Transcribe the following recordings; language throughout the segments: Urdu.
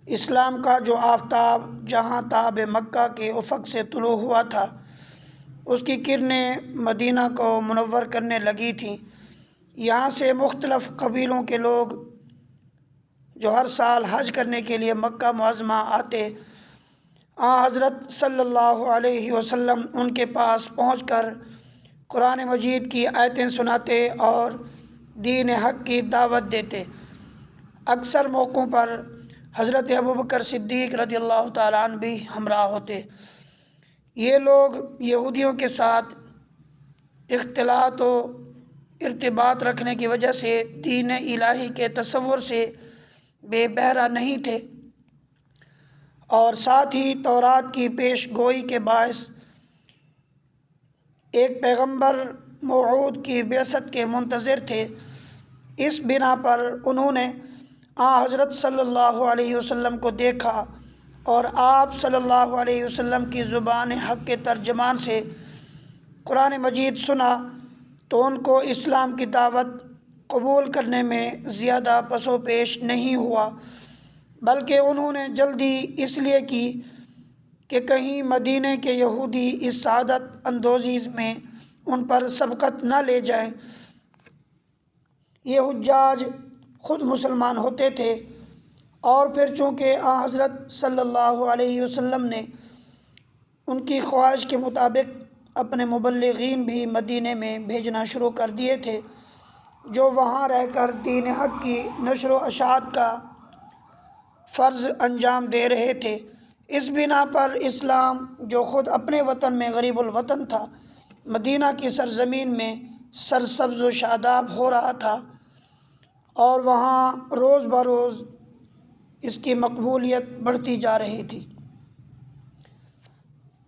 اسلام کا جو آفتاب جہاں تاب مکہ کے افق سے طلوع ہوا تھا، اس کی کرنیں مدینہ کو منور کرنے لگی تھیں۔ یہاں سے مختلف قبیلوں کے لوگ جو ہر سال حج کرنے کے لیے مکہ معظمہ آتے، حضرت صلی اللہ علیہ وسلم ان کے پاس پہنچ کر قرآن مجید کی آیتیں سناتے اور دین حق کی دعوت دیتے۔ اکثر موقعوں پر حضرت ابوبکر صدیق رضی اللہ تعالیٰ عنہ بھی ہمراہ ہوتے۔ یہ لوگ یہودیوں کے ساتھ اختلاط و ارتباط رکھنے کی وجہ سے دین الہی کے تصور سے بے بہرہ نہیں تھے، اور ساتھ ہی تورات کی پیش گوئی کے باعث ایک پیغمبر موعود کی بعثت کے منتظر تھے۔ اس بنا پر انہوں نے حضرت صلی اللہ علیہ وسلم کو دیکھا اور آپ صلی اللہ علیہ وسلم کی زبان حق کے ترجمان سے قرآن مجید سنا تو ان کو اسلام کی دعوت قبول کرنے میں زیادہ پس و پیش نہیں ہوا، بلکہ انہوں نے جلدی اس لیے کی کہ کہیں مدینہ کے یہودی اس سعادت اندوزی میں ان پر سبقت نہ لے جائیں۔ یہ حجاج خود مسلمان ہوتے تھے، اور پھر چونکہ حضرت صلی اللہ علیہ وسلم نے ان کی خواہش کے مطابق اپنے مبلغین بھی مدینہ میں بھیجنا شروع کر دیے تھے، جو وہاں رہ کر دین حق کی نشر و اشاعت کا فرض انجام دے رہے تھے۔ اس بنا پر اسلام جو خود اپنے وطن میں غریب الوطن تھا، مدینہ کی سرزمین میں سرسبز و شاداب ہو رہا تھا، اور وہاں روز بروز اس کی مقبولیت بڑھتی جا رہی تھی۔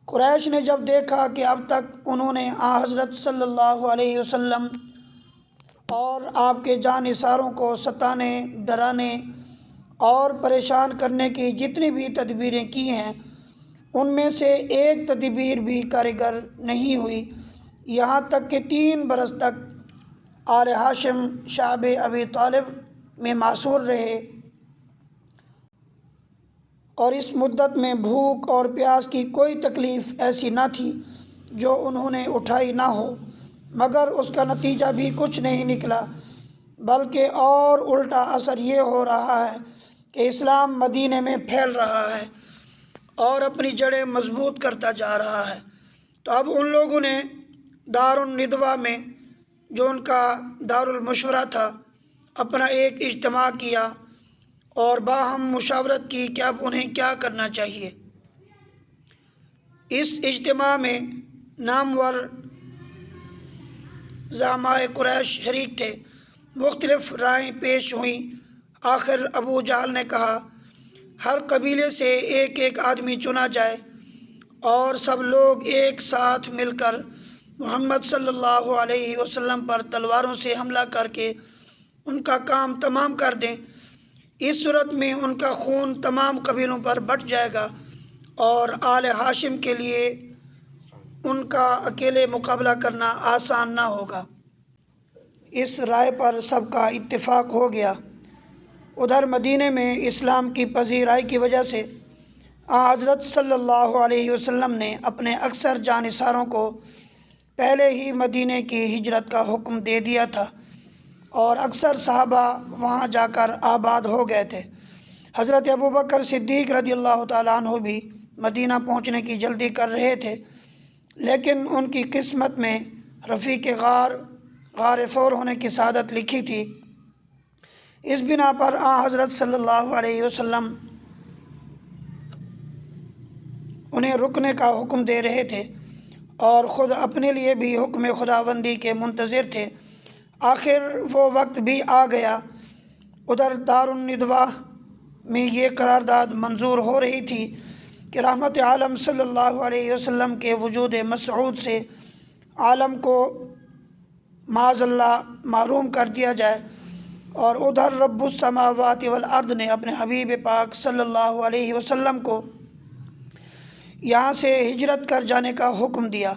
قریش نے جب دیکھا کہ اب تک انہوں نے حضرت صلی اللہ علیہ وسلم اور آپ کے جانثاروں کو ستانے، ڈرانے اور پریشان کرنے کی جتنی بھی تدبیریں کی ہیں، ان میں سے ایک تدبیر بھی کارگر نہیں ہوئی، یہاں تک کہ 3 برس تک آل ہاشم شعب ابی طالب میں محصور رہے، اور اس مدت میں بھوک اور پیاس کی کوئی تکلیف ایسی نہ تھی جو انہوں نے اٹھائی نہ ہو، مگر اس کا نتیجہ بھی کچھ نہیں نکلا، بلکہ اور الٹا اثر یہ ہو رہا ہے کہ اسلام مدینہ میں پھیل رہا ہے اور اپنی جڑیں مضبوط کرتا جا رہا ہے۔ تو اب ان لوگوں نے دار الندوہ میں، جو ان کا دار المشورہ تھا، اپنا ایک اجتماع کیا اور باہم مشاورت کی کہ اب انہیں کیا کرنا چاہیے۔ اس اجتماع میں نامور زعماء قریش شریک تھے، مختلف رائیں پیش ہوئیں۔ آخر ابو جہل نے کہا، ہر قبیلے سے ایک ایک آدمی چنا جائے اور سب لوگ ایک ساتھ مل کر محمد صلی اللہ علیہ وسلم پر تلواروں سے حملہ کر کے ان کا کام تمام کر دیں۔ اس صورت میں ان کا خون تمام قبیلوں پر بٹ جائے گا اور آل ہاشم کے لیے ان کا اکیلے مقابلہ کرنا آسان نہ ہوگا۔ اس رائے پر سب کا اتفاق ہو گیا۔ ادھر مدینہ میں اسلام کی پذیرائی کی وجہ سے حضرت صلی اللہ علیہ وسلم نے اپنے اکثر جانثاروں کو پہلے ہی مدینہ کی ہجرت کا حکم دے دیا تھا، اور اکثر صحابہ وہاں جا کر آباد ہو گئے تھے۔ حضرت ابوبکر صدیق رضی اللہ تعالیٰ عنہ بھی مدینہ پہنچنے کی جلدی کر رہے تھے، لیکن ان کی قسمت میں رفیق غار ثور ہونے کی سعادت لکھی تھی۔ اس بنا پر حضرت صلی اللہ علیہ وسلم انہیں رکنے کا حکم دے رہے تھے، اور خود اپنے لیے بھی حکم خداوندی کے منتظر تھے۔ آخر وہ وقت بھی آ گیا۔ ادھر دار الندوہ میں یہ قرارداد منظور ہو رہی تھی کہ رحمت عالم صلی اللہ علیہ وسلم کے وجود مسعود سے عالم کو معاذ اللہ محروم کر دیا جائے، اور ادھر رب السماوات والارض نے اپنے حبیب پاک صلی اللہ علیہ وسلم کو یہاں سے ہجرت کر جانے کا حکم دیا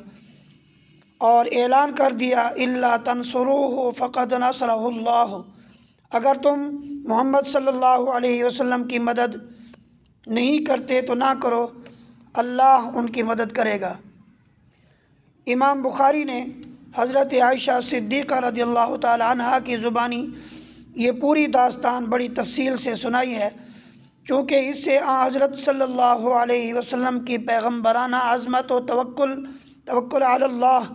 اور اعلان کر دیا، الا تنصروہ فقد نصرہ اللہ، اگر تم محمد صلی اللہ علیہ وسلم کی مدد نہیں کرتے تو نہ کرو، اللہ ان کی مدد کرے گا۔ امام بخاری نے حضرت عائشہ صدیقہ رضی اللہ تعالی عنہا کی زبانی یہ پوری داستان بڑی تفصیل سے سنائی ہے، چونکہ اس سے حضرت صلی اللہ علیہ وسلم کی پیغمبرانہ عظمت و توکل علی اللہ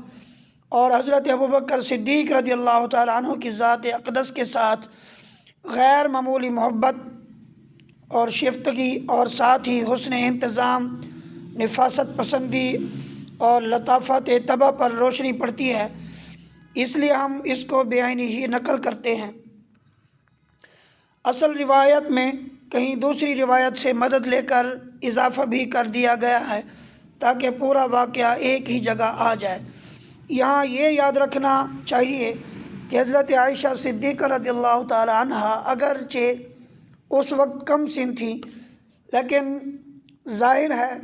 اور حضرت ابوبکر صدیق رضی اللہ تعالیٰ عنہ کی ذات اقدس کے ساتھ غیر معمولی محبت اور شیفتگی اور ساتھ ہی حسن انتظام، نفاست پسندی اور لطافت طبع پر روشنی پڑتی ہے، اس لیے ہم اس کو بے عینی ہی نقل کرتے ہیں۔ اصل روایت میں کہیں دوسری روایت سے مدد لے کر اضافہ بھی کر دیا گیا ہے تاکہ پورا واقعہ ایک ہی جگہ آ جائے۔ یہاں یہ یاد رکھنا چاہیے کہ حضرت عائشہ صدیقہ رضی اللہ تعالی عنہا اگرچہ اس وقت کم سن تھیں، لیکن ظاہر ہے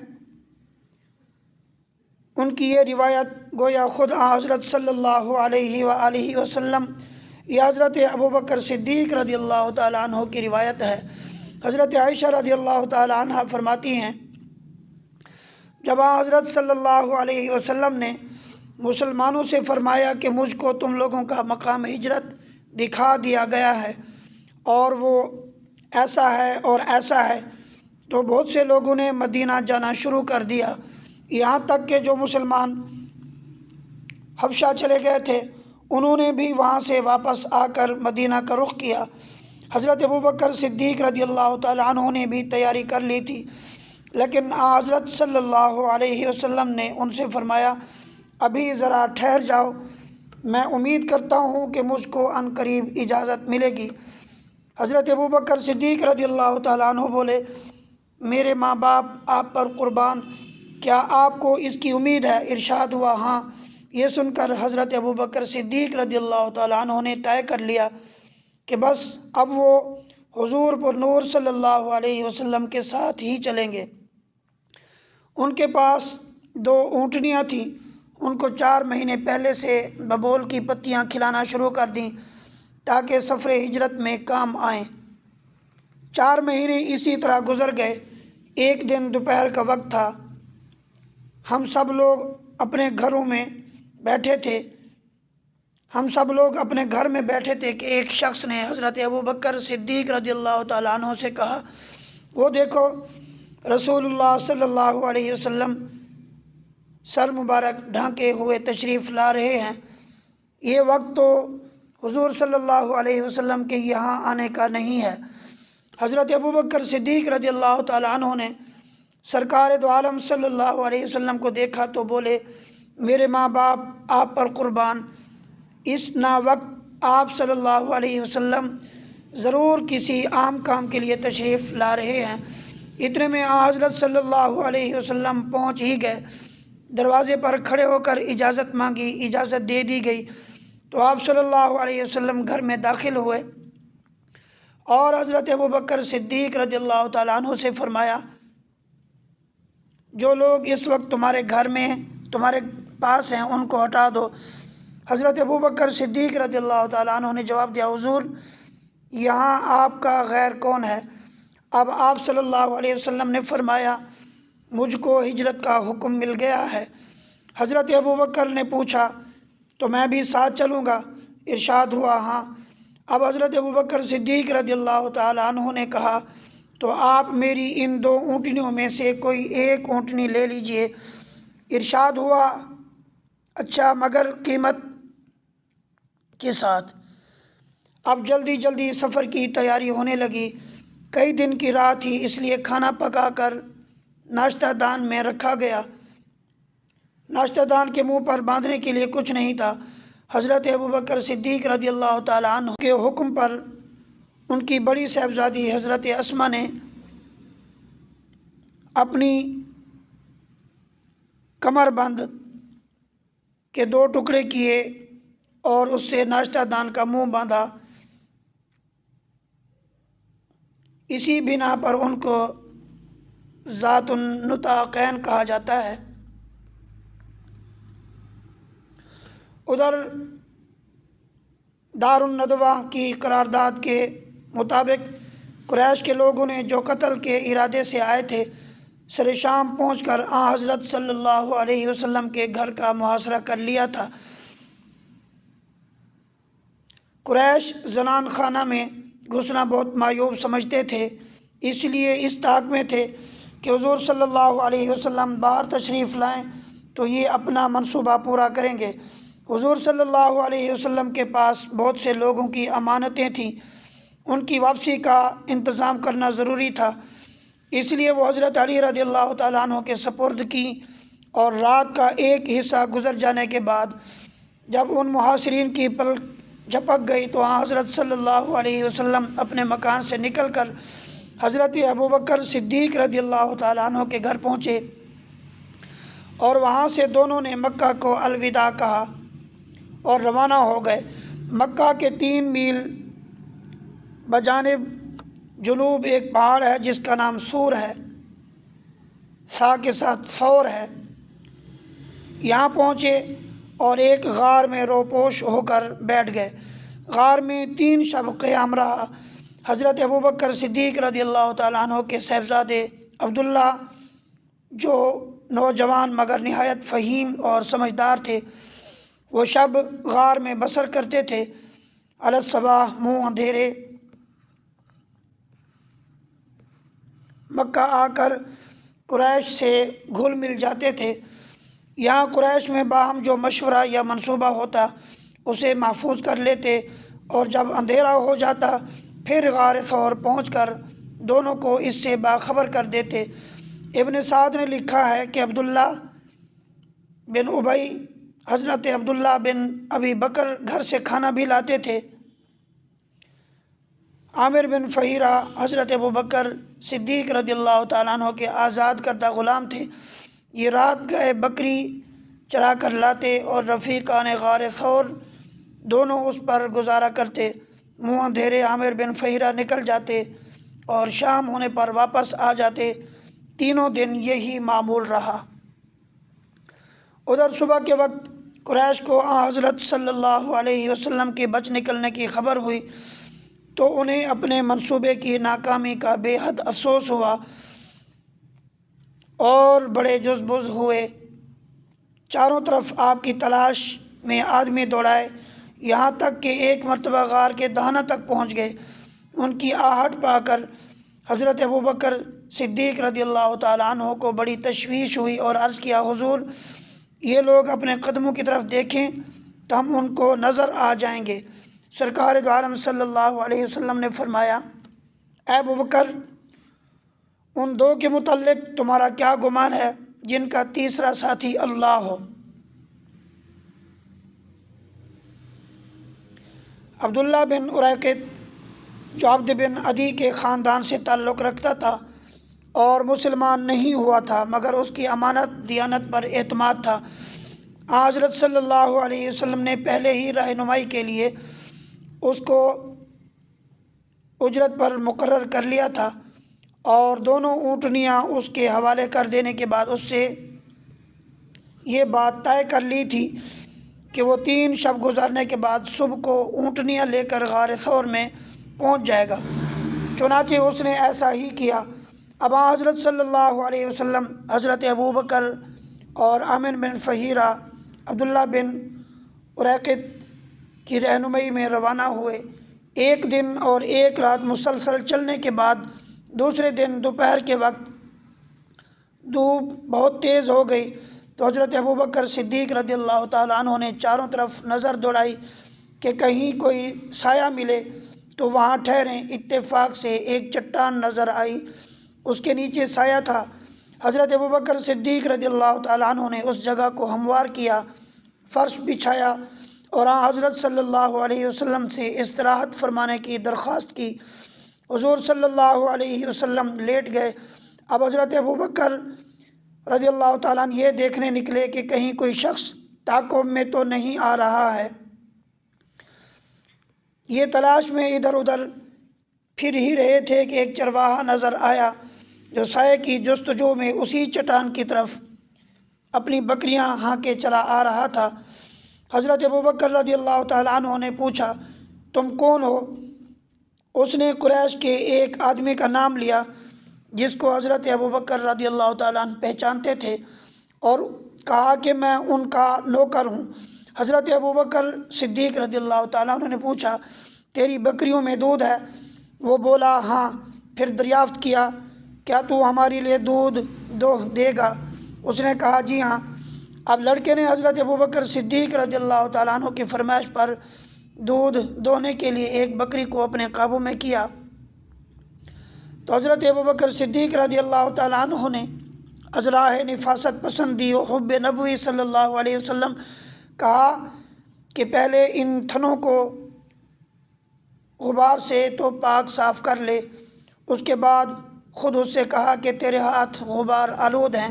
ان کی یہ روایت گویا خود حضرت صلی اللہ علیہ وآلہ وسلم یا حضرت ابوبکر صدیق رضی اللہ تعالیٰ عنہ کی روایت ہے۔ حضرت عائشہ رضی اللہ تعالیٰ عنہ فرماتی ہیں، جب حضرت صلی اللہ علیہ وسلم نے مسلمانوں سے فرمایا کہ مجھ کو تم لوگوں کا مقام ہجرت دکھا دیا گیا ہے اور وہ ایسا ہے اور ایسا ہے، تو بہت سے لوگوں نے مدینہ جانا شروع کر دیا، یہاں تک کہ جو مسلمان حبشہ چلے گئے تھے انہوں نے بھی وہاں سے واپس آ کر مدینہ کا رخ کیا۔ حضرت ابوبکر صدیق رضی اللہ تعالیٰ عنہ نے بھی تیاری کر لی تھی، لیکن حضرت صلی اللہ علیہ وسلم نے ان سے فرمایا، ابھی ذرا ٹھہر جاؤ، میں امید کرتا ہوں کہ مجھ کو عن قریب اجازت ملے گی۔ حضرت ابوبکر صدیق رضی اللہ تعالیٰ عنہ بولے، میرے ماں باپ آپ پر قربان، کیا آپ کو اس کی امید ہے؟ ارشاد ہوا، ہاں۔ یہ سن کر حضرت ابوبکر صدیق رضی اللہ تعالیٰ عنہ نے طے کر لیا کہ بس اب وہ حضور پر نور صلی اللہ علیہ وسلم کے ساتھ ہی چلیں گے۔ ان کے پاس 2 اونٹنیاں تھیں، ان کو 4 مہینے پہلے سے ببول کی پتیاں کھلانا شروع کر دیں تاکہ سفر ہجرت میں کام آئیں۔ 4 مہینے اسی طرح گزر گئے۔ ایک دن دوپہر کا وقت تھا، ہم سب لوگ اپنے گھر میں بیٹھے تھے کہ ایک شخص نے حضرت ابوبکر صدیق رضی اللہ تعالیٰ عنہ سے کہا، وہ دیکھو رسول اللہ صلی اللہ علیہ وسلم سر مبارک ڈھانکے ہوئے تشریف لا رہے ہیں۔ یہ وقت تو حضور صلی اللہ علیہ وسلم کے یہاں آنے کا نہیں ہے۔ حضرت ابوبکر صدیق رضی اللہ تعالیٰ عنہ نے سرکار دو عالم صلی اللہ علیہ وسلم کو دیکھا تو بولے، میرے ماں باپ آپ پر قربان، اس نا وقت آپ صلی اللہ علیہ وسلم ضرور کسی عام کام کے لیے تشریف لا رہے ہیں۔ اتنے میں حضرت صلی اللہ علیہ وسلم پہنچ ہی گئے، دروازے پر کھڑے ہو کر اجازت مانگی، اجازت دے دی گئی تو آپ صلی اللہ علیہ وسلم گھر میں داخل ہوئے اور حضرت ابوبکر صدیق رضی اللہ تعالیٰ عنہ سے فرمایا، جو لوگ اس وقت تمہارے گھر میں تمہارے پاس ہیں ان کو ہٹا دو۔ حضرت ابوبکر صدیق رضی اللہ تعالیٰ عنہ نے جواب دیا، حضور یہاں آپ کا غیر کون ہے؟ اب آپ صلی اللہ علیہ وسلم نے فرمایا، مجھ کو ہجرت کا حکم مل گیا ہے۔ حضرت ابوبکر نے پوچھا، تو میں بھی ساتھ چلوں گا؟ ارشاد ہوا، ہاں۔ اب حضرت ابوبکر صدیق رضی اللہ تعالیٰ عنہ نے کہا، تو آپ میری ان 2 اونٹنیوں میں سے کوئی ایک اونٹنی لے لیجئے۔ ارشاد ہوا، اچھا، مگر قیمت کے ساتھ؟ اب جلدی سفر کی تیاری ہونے لگی۔ کئی دن کی رات تھی، اس لیے کھانا پکا کر ناشتہ دان میں رکھا گیا۔ ناشتہ دان کے منہ پر باندھنے کے لیے کچھ نہیں تھا۔ حضرت ابوبکر صدیق رضی اللہ تعالیٰ عنہ کے حکم پر ان کی بڑی صاحبزادی حضرت اسما نے اپنی کمر بند کے 2 ٹکڑے کیے اور اس سے ناشتہ دان کا منہ باندھا۔ اسی بنا پر ان کو ذات النطاقین کہا جاتا ہے۔ ادھر دار الندوہ کی قرارداد کے مطابق قریش کے لوگوں نے جو قتل کے ارادے سے آئے تھے سر شام پہنچ کر حضرت صلی اللہ علیہ وسلم کے گھر کا محاصرہ کر لیا تھا۔ قریش زنان خانہ میں گھسنا بہت معیوب سمجھتے تھے، اس لیے اس طاق میں تھے کہ حضور صلی اللہ علیہ وسلم باہر تشریف لائیں تو یہ اپنا منصوبہ پورا کریں گے۔ حضور صلی اللہ علیہ وسلم کے پاس بہت سے لوگوں کی امانتیں تھیں، ان کی واپسی کا انتظام کرنا ضروری تھا، اس لیے وہ حضرت علی رضی اللہ تعالیٰ عنہ کے سپرد کی، اور رات کا ایک حصہ گزر جانے کے بعد جب ان محاصرین کی پلک جھپک گئی تو حضرت صلی اللہ علیہ وسلم اپنے مکان سے نکل کر حضرت ابوبکر صدیق رضی اللہ تعالیٰ عنہ کے گھر پہنچے، اور وہاں سے دونوں نے مکہ کو الوداع کہا اور روانہ ہو گئے۔ مکہ کے 3 میل بجانب جنوب ایک پہاڑ ہے جس کا نام سور ہے، سا کے ساتھ ثور ہے۔ یہاں پہنچے اور ایک غار میں روپوش ہو کر بیٹھ گئے۔ غار میں 3 شب قیام رہا۔ حضرت ابوبکر صدیق رضی اللہ تعالیٰ عنہ کے صاحبزادے عبداللہ، جو نوجوان مگر نہایت فہیم اور سمجھدار تھے، وہ شب غار میں بسر کرتے تھے۔ علی الصباح منہ اندھیرے مکہ آ کر قریش سے گھل مل جاتے تھے۔ یہاں قریش میں باہم جو مشورہ یا منصوبہ ہوتا اسے محفوظ کر لیتے، اور جب اندھیرا ہو جاتا پھر غار ثور پہنچ کر دونوں کو اس سے باخبر کر دیتے۔ ابن سعد نے لکھا ہے کہ عبداللہ بن ابی حضرت عبداللہ بن ابی بکر گھر سے کھانا بھی لاتے تھے۔ عامر بن فہیرہ حضرت ابوبکر صدیق رضی اللہ تعالیٰ عنہ کے آزاد کردہ غلام تھے۔ یہ رات گئے بکری چرا کر لاتے اور رفیقان غار ثور دونوں اس پر گزارا کرتے۔ منہ اندھیرے عامر بن فہیرہ نکل جاتے اور شام ہونے پر واپس آ جاتے۔ تینوں دن یہی معمول رہا۔ ادھر صبح کے وقت قریش کو حضرت صلی اللہ علیہ وسلم کے بچ نکلنے کی خبر ہوئی تو انہیں اپنے منصوبے کی ناکامی کا بے حد افسوس ہوا اور بڑے جزبز ہوئے۔ چاروں طرف آپ کی تلاش میں آدمی دوڑائے، یہاں تک کہ ایک مرتبہ غار کے دہانہ تک پہنچ گئے۔ ان کی آہٹ پا کر حضرت ابوبکر صدیق رضی اللہ تعالیٰ عنہ کو بڑی تشویش ہوئی اور عرض کیا، حضور یہ لوگ اپنے قدموں کی طرف دیکھیں تو ہم ان کو نظر آ جائیں گے۔ سرکار دو عالم صلی اللہ علیہ وسلم نے فرمایا، اے ابوبکر، ان 2 کے متعلق تمہارا کیا گمان ہے جن کا تیسرا ساتھی اللہ ہو؟ عبداللہ بن اریقط جو عبد بن عدی کے خاندان سے تعلق رکھتا تھا اور مسلمان نہیں ہوا تھا مگر اس کی امانت دیانت پر اعتماد تھا، حضرت صلی اللہ علیہ وسلم نے پہلے ہی رہنمائی کے لیے اس کو اجرت پر مقرر کر لیا تھا، اور دونوں اونٹنیاں اس کے حوالے کر دینے کے بعد اس سے یہ بات طے کر لی تھی کہ وہ 3 شب گزارنے کے بعد صبح کو اونٹنیاں لے کر غار ثور میں پہنچ جائے گا۔ چنانچہ اس نے ایسا ہی کیا۔ اب حضرت صلی اللہ علیہ وسلم حضرت ابوبکر اور عامر بن فہیرہ عبداللہ بن اریقط کی رہنمائی میں روانہ ہوئے۔ 1 دن اور 1 رات مسلسل چلنے کے بعد دوسرے دن دوپہر کے وقت دھوپ بہت تیز ہو گئی تو حضرت ابوبکر صدیق رضی اللہ تعالیٰ عنہ نے چاروں طرف نظر دوڑائی کہ کہیں کوئی سایہ ملے تو وہاں ٹھہریں۔ اتفاق سے ایک چٹان نظر آئی، اس کے نیچے سایہ تھا۔ حضرت ابوبکر صدیق رضی اللہ تعالیٰ عنہ نے اس جگہ کو ہموار کیا، فرش بچھایا اور حضرت صلی اللہ علیہ وسلم سے استراحت فرمانے کی درخواست کی۔ حضور صلی اللہ علیہ وسلم لیٹ گئے۔ اب حضرت ابوبکر رضی اللہ تعالیٰ عنہ یہ دیکھنے نکلے کہ کہیں کوئی شخص تعاقب میں تو نہیں آ رہا ہے۔ یہ تلاش میں ادھر ادھر پھر ہی رہے تھے کہ ایک چرواہا نظر آیا جو سائے کی جستجو میں اسی چٹان کی طرف اپنی بکریاں ہانکے چلا آ رہا تھا۔ حضرت ابوبکر رضی اللہ تعالیٰ عنہ نے پوچھا، تم کون ہو؟ اس نے قریش کے ایک آدمی کا نام لیا جس کو حضرت ابوبکر رضی اللہ تعالیٰ عنہ پہچانتے تھے اور کہا کہ میں ان کا نوکر ہوں۔ حضرت ابوبکر صدیق رضی اللہ تعالیٰ عنہ نے پوچھا تیری بکریوں میں دودھ ہے؟ وہ بولا ہاں۔ پھر دریافت کیا کیا تو ہمارے لیے دودھ دے گا؟ اس نے کہا جی ہاں۔ اب لڑکے نے حضرت ابوبکر صدیق رضی اللہ تعالیٰ عنہ کی فرمائش پر دودھ دوہنے کے لیے ایک بکری کو اپنے قابو میں کیا تو حضرت ابوبکر صدیق رضی اللہ تعالیٰ عنہ نے ازراہ نفاست پسندی و حب نبوی صلی اللہ علیہ وسلم کہا کہ پہلے ان تھنوں کو غبار سے تو پاک صاف کر لے۔ اس کے بعد خود اس سے کہا کہ تیرے ہاتھ غبار آلود ہیں،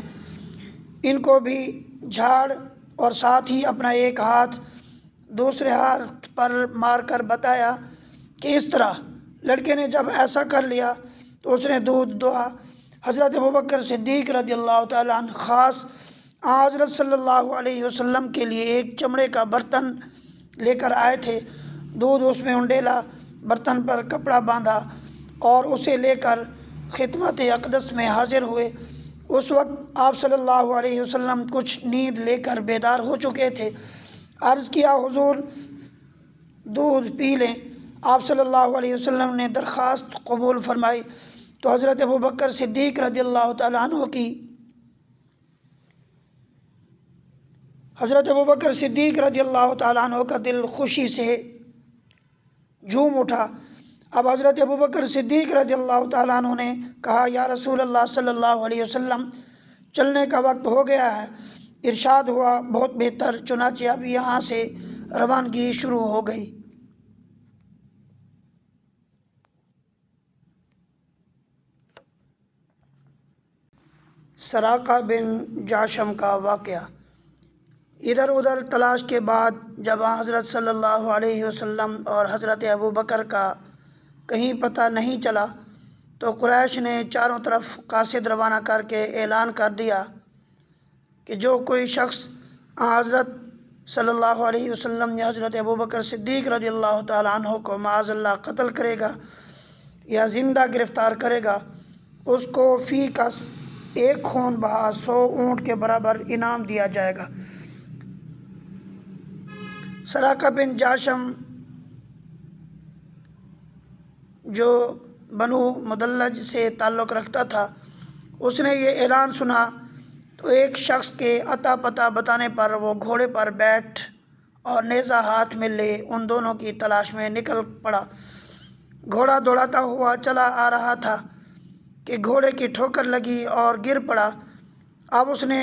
ان کو بھی جھاڑ، اور ساتھ ہی اپنا ایک ہاتھ دوسرے ہاتھ پر مار کر بتایا کہ اس طرح۔ لڑکے نے جب ایسا کر لیا تو اس نے دودھ دوہا۔ حضرت ابوبکر صدیق رضی اللہ تعالیٰ عنہ خاص حضرت صلی اللہ علیہ وسلم کے لیے ایک چمڑے کا برتن لے کر آئے تھے۔ دودھ اس میں انڈیلا، برتن پر کپڑا باندھا اور اسے لے کر خدمت اقدس میں حاضر ہوئے۔ اس وقت آپ صلی اللہ علیہ وسلم کچھ نیند لے کر بیدار ہو چکے تھے۔ عرض کیا حضور دودھ پی لیں۔ آپ صلی اللہ علیہ وسلم نے درخواست قبول فرمائی تو حضرت ابوبکر صدیق رضی اللہ تعالیٰ عنہ کا دل خوشی سے جھوم اٹھا۔ اب حضرت ابوبکر صدیق رضی اللہ تعالیٰ عنہ نے کہا یا رسول اللہ صلی اللہ علیہ وسلم چلنے کا وقت ہو گیا ہے۔ ارشاد ہوا بہت بہتر، چنانچہ اب یہاں سے روانگی شروع ہو گئی۔ سراقہ بن جاشم کا واقعہ۔ ادھر ادھر تلاش کے بعد جب حضرت صلی اللہ علیہ وسلم اور حضرت ابوبکر کا کہیں پتہ نہیں چلا تو قریش نے چاروں طرف قاصد روانہ کر کے اعلان کر دیا کہ جو کوئی شخص حضرت صلی اللہ علیہ وسلم یا حضرت ابوبکر صدیق رضی اللہ تعالیٰ عنہ کو معاذ اللہ قتل کرے گا یا زندہ گرفتار کرے گا، اس کو فی کس ایک خون بہا 100 اونٹ کے برابر انعام دیا جائے گا۔ سراقہ بن جاشم جو بنو مدلج سے تعلق رکھتا تھا، اس نے یہ اعلان سنا تو ایک شخص کے عطا پتہ بتانے پر وہ گھوڑے پر بیٹھ اور نیزہ ہاتھ میں لے ان دونوں کی تلاش میں نکل پڑا۔ گھوڑا دوڑاتا ہوا چلا آ رہا تھا کہ گھوڑے کی ٹھوکر لگی اور گر پڑا۔ اب اس نے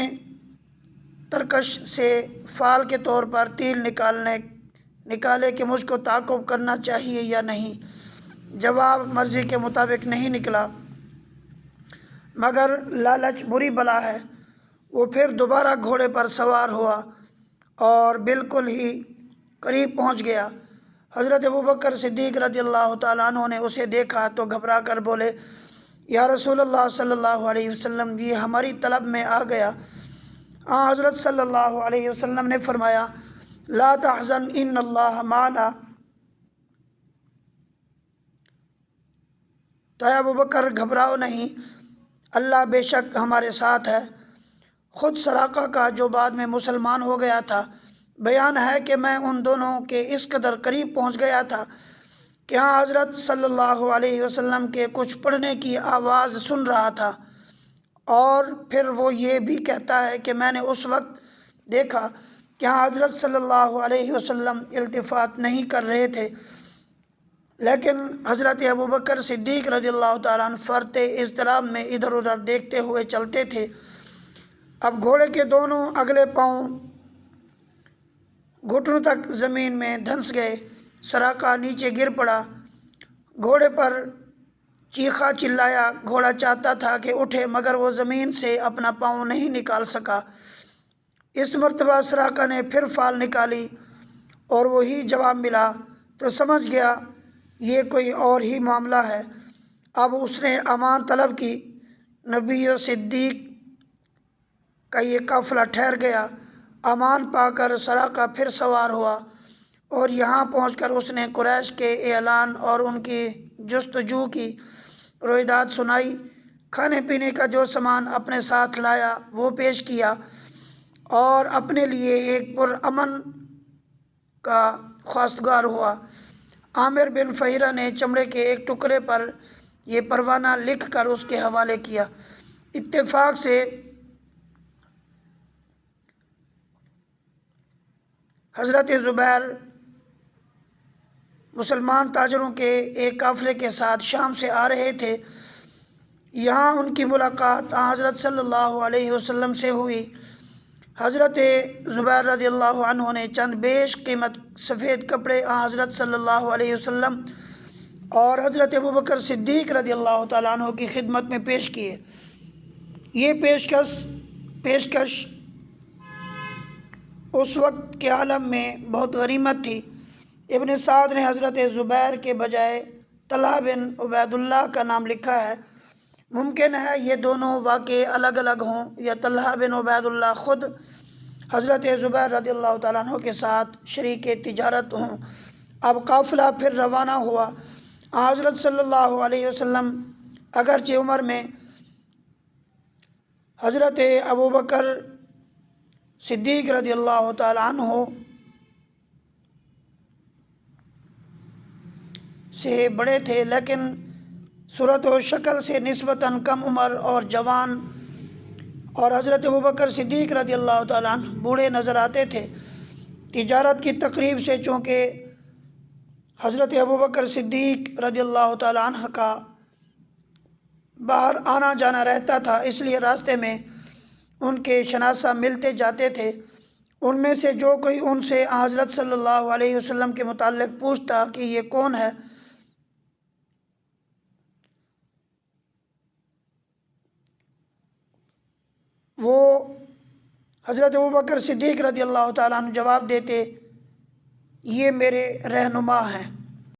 ترکش سے فال کے طور پر تیر نکالے کہ مجھ کو تعاقب کرنا چاہیے یا نہیں۔ جواب مرضی کے مطابق نہیں نکلا، مگر لالچ بری بلا ہے۔ وہ پھر دوبارہ گھوڑے پر سوار ہوا اور بالکل ہی قریب پہنچ گیا۔ حضرت ابوبکر صدیق رضی اللہ تعالیٰ عنہ نے اسے دیکھا تو گھبرا کر بولے یا رسول اللہ صلی اللہ علیہ وسلم یہ ہماری طلب میں آ گیا۔ حضرت صلی اللہ علیہ وسلم نے فرمایا لا تحزن ان اللہ معنا، تو اے ابوبکر گھبراؤ نہیں، اللہ بے شک ہمارے ساتھ ہے۔ خود سراقہ کا جو بعد میں مسلمان ہو گیا تھا بیان ہے کہ میں ان دونوں کے اس قدر قریب پہنچ گیا تھا کہ حضرت صلی اللہ علیہ وسلم کے کچھ پڑھنے کی آواز سن رہا تھا، اور پھر وہ یہ بھی کہتا ہے کہ میں نے اس وقت دیکھا کہ حضرت صلی اللہ علیہ وسلم التفات نہیں کر رہے تھے، لیکن حضرت ابوبکر صدیق رضی اللہ تعالیٰ عنہ فرط اضطراب میں ادھر ادھر دیکھتے ہوئے چلتے تھے۔ اب گھوڑے کے دونوں اگلے پاؤں گھٹنوں تک زمین میں دھنس گئے۔ سراقہ نیچے گر پڑا، گھوڑے پر چیخا چلایا۔ گھوڑا چاہتا تھا کہ اٹھے مگر وہ زمین سے اپنا پاؤں نہیں نکال سکا۔ اس مرتبہ سراقہ نے پھر فال نکالی اور وہی جواب ملا تو سمجھ گیا یہ کوئی اور ہی معاملہ ہے۔ اب اس نے امان طلب کی۔ نبی و صدیق کا یہ قافلہ ٹھہر گیا۔ امان پا کر سراقہ پھر سوار ہوا اور یہاں پہنچ کر اس نے قریش کے اعلان اور ان کی جستجو کی روایات سنائی، کھانے پینے کا جو سامان اپنے ساتھ لایا وہ پیش کیا، اور اپنے لیے ایک پرامن کا خواستگار ہوا۔ عامر بن فہیرہ نے چمڑے کے ایک ٹکڑے پر یہ پروانہ لکھ کر اس کے حوالے کیا۔ اتفاق سے حضرت زبیر مسلمان تاجروں کے ایک قافلے کے ساتھ شام سے آ رہے تھے۔ یہاں ان کی ملاقات حضرت صلی اللہ علیہ وسلم سے ہوئی۔ حضرت زبیر رضی اللہ عنہ نے چند بیش قیمت سفید کپڑے حضرت صلی اللہ علیہ وسلم اور حضرت ابوبکر صدیق رضی اللہ تعالیٰ عنہ کی خدمت میں پیش کیے۔ یہ پیشکش اس وقت کے عالم میں بہت غنیمت تھی۔ ابن سعد نے حضرت زبیر کے بجائے طلحہ بن عبید اللہ کا نام لکھا ہے۔ ممکن ہے یہ دونوں واقعے الگ الگ ہوں یا طلحہ بن عبید اللہ خود حضرت زبیر رضی اللہ تعالیٰ عنہ کے ساتھ شریک تجارت ہوں۔ اب قافلہ پھر روانہ ہوا۔ حضرت صلی اللہ علیہ وسلم اگرچہ عمر میں حضرت ابوبکر صدیق رضی اللہ تعالیٰ عنہ سے بڑے تھے، لیکن صورت و شکل سے نسبتاً کم عمر اور جوان، اور حضرت ابوبکر صدیق رضی اللہ تعالیٰ عنہ بوڑھے نظر آتے تھے۔ تجارت کی تقریب سے چونکہ حضرت ابوبکر صدیق رضی اللہ تعالیٰ عنہ کا باہر آنا جانا رہتا تھا، اس لیے راستے میں ان کے شناسہ ملتے جاتے تھے۔ ان میں سے جو کوئی ان سے حضرت صلی اللہ علیہ وسلم کے متعلق پوچھتا کہ یہ کون ہے، وہ حضرت ابوبکر صدیق رضی اللہ تعالیٰ عنہ جواب دیتے، یہ میرے رہنما ہیں۔